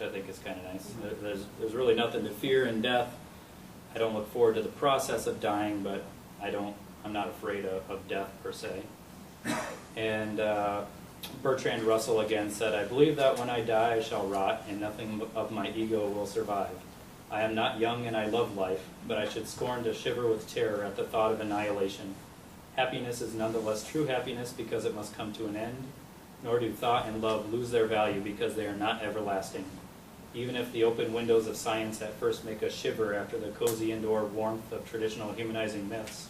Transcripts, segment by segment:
which I think is kind of nice. There's really nothing to fear in death. I don't look forward to the process of dying, but I'm not afraid of death per se. And Bertrand Russell again said, "I believe that when I die I shall rot, and nothing of my ego will survive. I am not young and I love life, but I should scorn to shiver with terror at the thought of annihilation. Happiness is nonetheless true happiness because it must come to an end, nor do thought and love lose their value because they are not everlasting. Even if the open windows of science at first make us shiver after the cozy indoor warmth of traditional humanizing myths,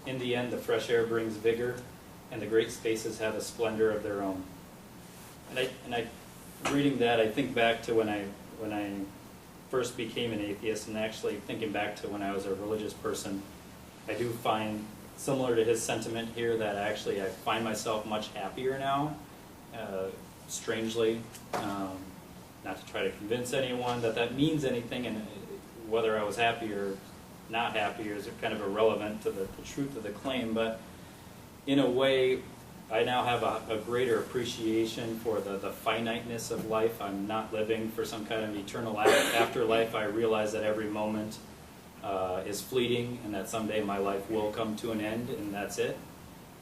in the end the fresh air brings vigor, and the great spaces have a splendor of their own." And I reading that, I think back to when I first became an atheist, and actually thinking back to when I was a religious person, I do find, similar to his sentiment here, that actually I find myself much happier now, strangely. Not to try to convince anyone that means anything, and whether I was happy or not happy is kind of irrelevant to the truth of the claim, but in a way, I now have a greater appreciation for the finiteness of life. I'm not living for some kind of eternal afterlife. I realize that every moment is fleeting, and that someday my life will come to an end, and that's it.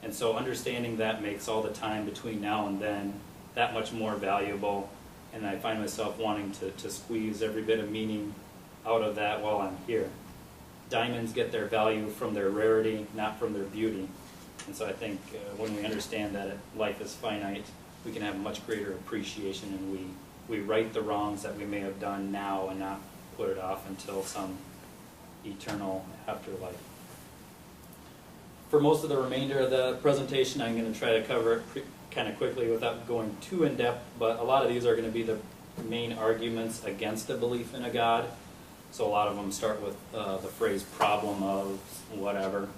And so understanding that makes all the time between now and then that much more valuable, and I find myself wanting to squeeze every bit of meaning out of that while I'm here. Diamonds get their value from their rarity, not from their beauty. And so I think when we understand that life is finite, we can have much greater appreciation, and we right the wrongs that we may have done now and not put it off until some eternal afterlife. For most of the remainder of the presentation, I'm going to try to cover it kind of quickly without going too in-depth, but a lot of these are going to be the main arguments against a belief in a God. So a lot of them start with the phrase problem of whatever.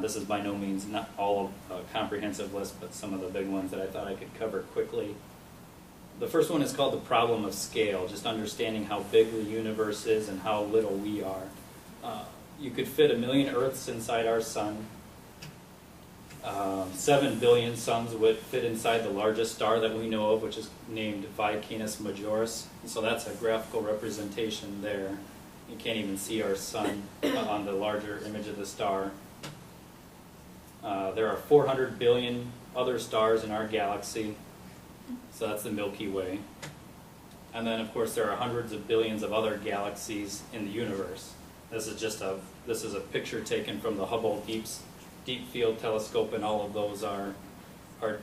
This is by no means not all of a comprehensive list, but some of the big ones that I thought I could cover quickly. The first one is called the problem of scale, just understanding how big the universe is and how little we are. You could fit 1 million Earths inside our sun. 7 billion suns would fit inside the largest star that we know of, which is named Canis Majoris. So that's a graphical representation there. You can't even see our sun on the larger image of the star. There are 400 billion other stars in our galaxy, so that's the Milky Way. And then, of course, there are hundreds of billions of other galaxies in the universe. This is a picture taken from the Hubble Deep Field Telescope, and all of those are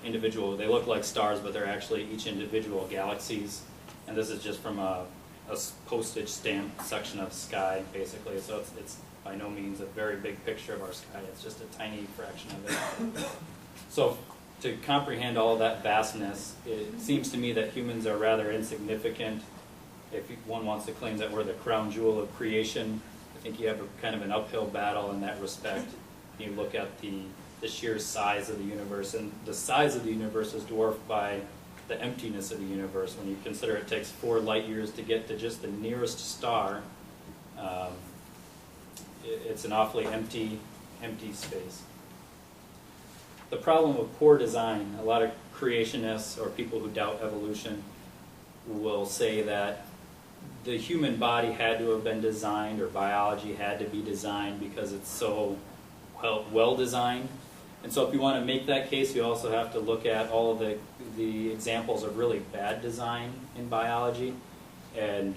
individual. They look like stars, but they're actually each individual galaxies. And this is just from a postage stamp section of sky, basically. So it's by no means a very big picture of our sky. It's just a tiny fraction of it. So to comprehend all that vastness, it seems to me that humans are rather insignificant. If one wants to claim that we're the crown jewel of creation, I think you have a kind of an uphill battle in that respect. You look at the sheer size of the universe, and the size of the universe is dwarfed by the emptiness of the universe. When you consider it takes 4 light years to get to just the nearest star, it's an awfully empty space. The problem of poor design. A lot of creationists or people who doubt evolution will say that the human body had to have been designed, or biology had to be designed because it's so well designed. And so if you want to make that case, you also have to look at all of the examples of really bad design in biology. And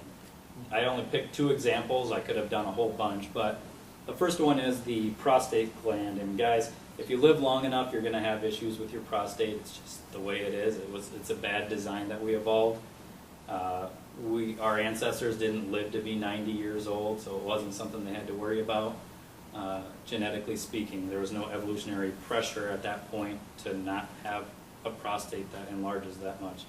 I only picked 2 examples. I could have done a whole bunch, but the first one is the prostate gland. And guys, if you live long enough, you're going to have issues with your prostate. It's just the way it is. It's a bad design that we evolved. Our ancestors didn't live to be 90 years old, so it wasn't something they had to worry about. Genetically speaking, there was no evolutionary pressure at that point to not have a prostate that enlarges that much.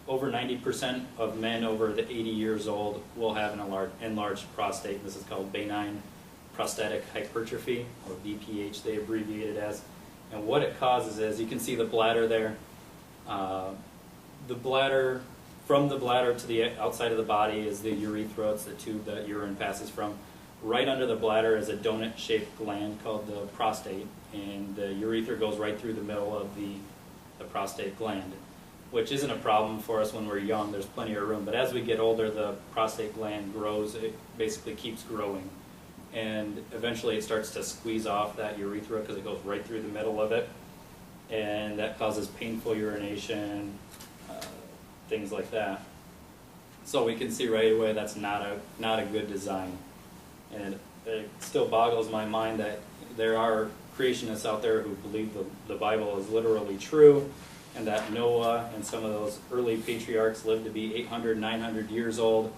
Over 90% of men over the 80 years old will have an enlarged prostate. This is called benign prostatic hypertrophy, or BPH they abbreviate it as. And what it causes is, you can see the bladder there. The bladder, from the bladder to the outside of the body is the urethra. It's the tube that urine passes from. Right under the bladder is a donut-shaped gland called the prostate, and the urethra goes right through the middle of the prostate gland. which isn't a problem for us when we're young. There's plenty of room. But as we get older, the prostate gland grows. It basically keeps growing. And eventually it starts to squeeze off that urethra because it goes right through the middle of it. And that causes painful urination, things like that. So we can see right away that's not a good design. And it still boggles my mind that there are creationists out there who believe the Bible is literally true, and that Noah and some of those early patriarchs lived to be 800, 900 years old.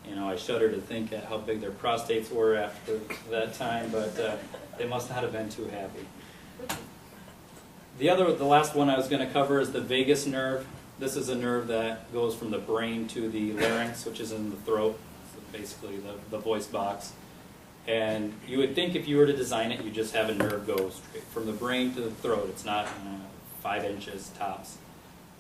You know, I shudder to think at how big their prostates were after that time, but they must not have been too happy. The last one I was going to cover is the vagus nerve. This is a nerve that goes from the brain to the larynx, which is in the throat, so basically the voice box. And you would think if you were to design it, you just have a nerve go straight from the brain to the throat. It's not 5 inches tops.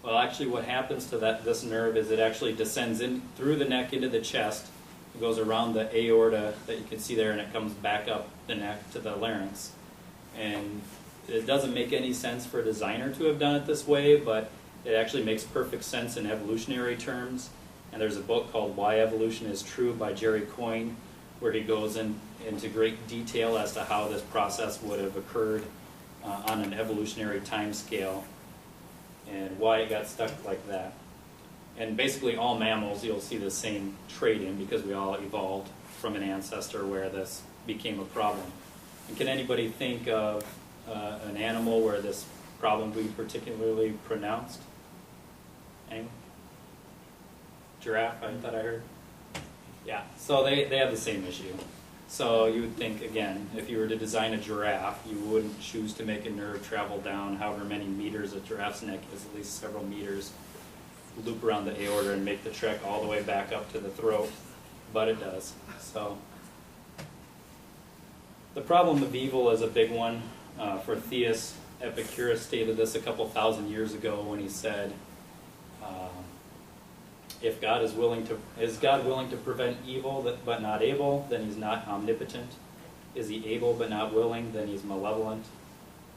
Well, actually what happens to this nerve is it actually descends in through the neck into the chest. It goes around the aorta that you can see there, and it comes back up the neck to the larynx. And it doesn't make any sense for a designer to have done it this way, but it actually makes perfect sense in evolutionary terms. And there's a book called Why Evolution is True by Jerry Coyne, where he goes into great detail as to how this process would have occurred on an evolutionary time scale and why it got stuck like that. And basically all mammals you'll see the same trait in, because we all evolved from an ancestor where this became a problem. And can anybody think of an animal where this problem would be particularly pronounced? Anyone? Giraffe, I thought I heard. Yeah, so they have the same issue. So you would think, again, if you were to design a giraffe, you wouldn't choose to make a nerve travel down however many meters. A giraffe's neck is at least several meters, loop around the aorta and make the trek all the way back up to the throat, but it does. So the problem of evil is a big one for theists. Epicurus stated this a couple thousand years ago when he said, if God is God willing to prevent evil but not able, then he's not omnipotent. Is he able but not willing, then he's malevolent.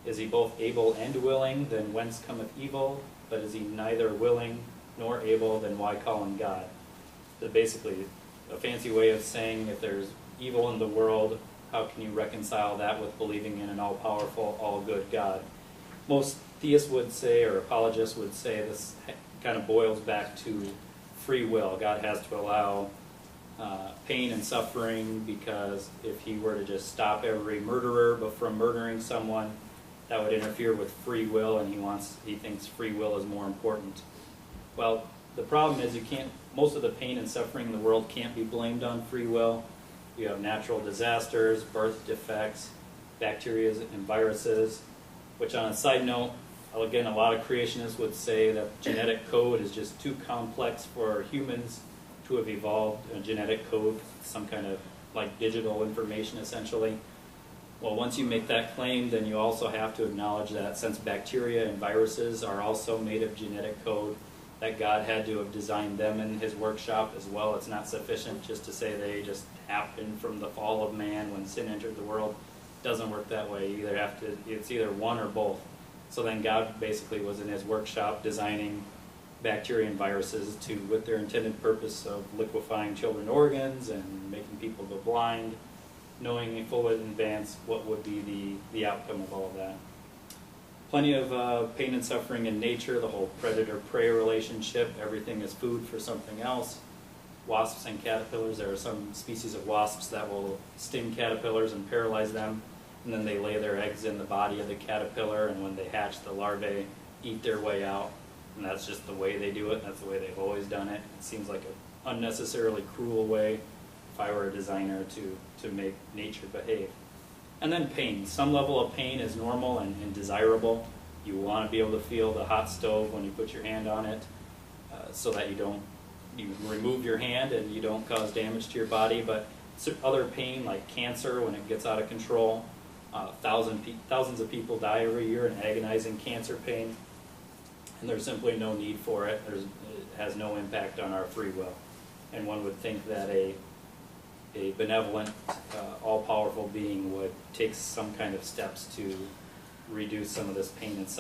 Is he both able and willing, then whence cometh evil? But is he neither willing nor able, then why call him God? So basically, a fancy way of saying if there's evil in the world, how can you reconcile that with believing in an all-powerful, all-good God? Most theists would say, or apologists would say, this kind of boils back to free will. God has to allow pain and suffering, because if he were to just stop every murderer but from murdering someone, that would interfere with free will, and he thinks free will is more important. Well, the problem is most of the pain and suffering in the world can't be blamed on free will. You have natural disasters, birth defects, bacteria and viruses, which on a side note, again, a lot of creationists would say that genetic code is just too complex for humans to have evolved a genetic code, some kind of like digital information essentially. Well, once you make that claim, then you also have to acknowledge that since bacteria and viruses are also made of genetic code, that God had to have designed them in his workshop as well. It's not sufficient just to say they just happened from the fall of man when sin entered the world. It doesn't work that way. It's either one or both. So then God basically was in his workshop designing bacteria and viruses with their intended purpose of liquefying children's organs and making people go blind, knowing full in advance what would be the outcome of all of that. Plenty of pain and suffering in nature, the whole predator-prey relationship, everything is food for something else. Wasps and caterpillars, there are some species of wasps that will sting caterpillars and paralyze them, and then they lay their eggs in the body of the caterpillar, and when they hatch, the larvae eat their way out, and that's just the way they do it, that's the way they've always done it. It seems like an unnecessarily cruel way, if I were a designer, to make nature behave. And then pain. Some level of pain is normal and desirable. You want to be able to feel the hot stove when you put your hand on it, so that you remove your hand and you don't cause damage to your body. But other pain, like cancer, when it gets out of control, thousands of people die every year in agonizing cancer pain, and there's simply no need for it. It has no impact on our free will. And one would think that a benevolent, all-powerful being would take some kind of steps to reduce some of this pain and suffering.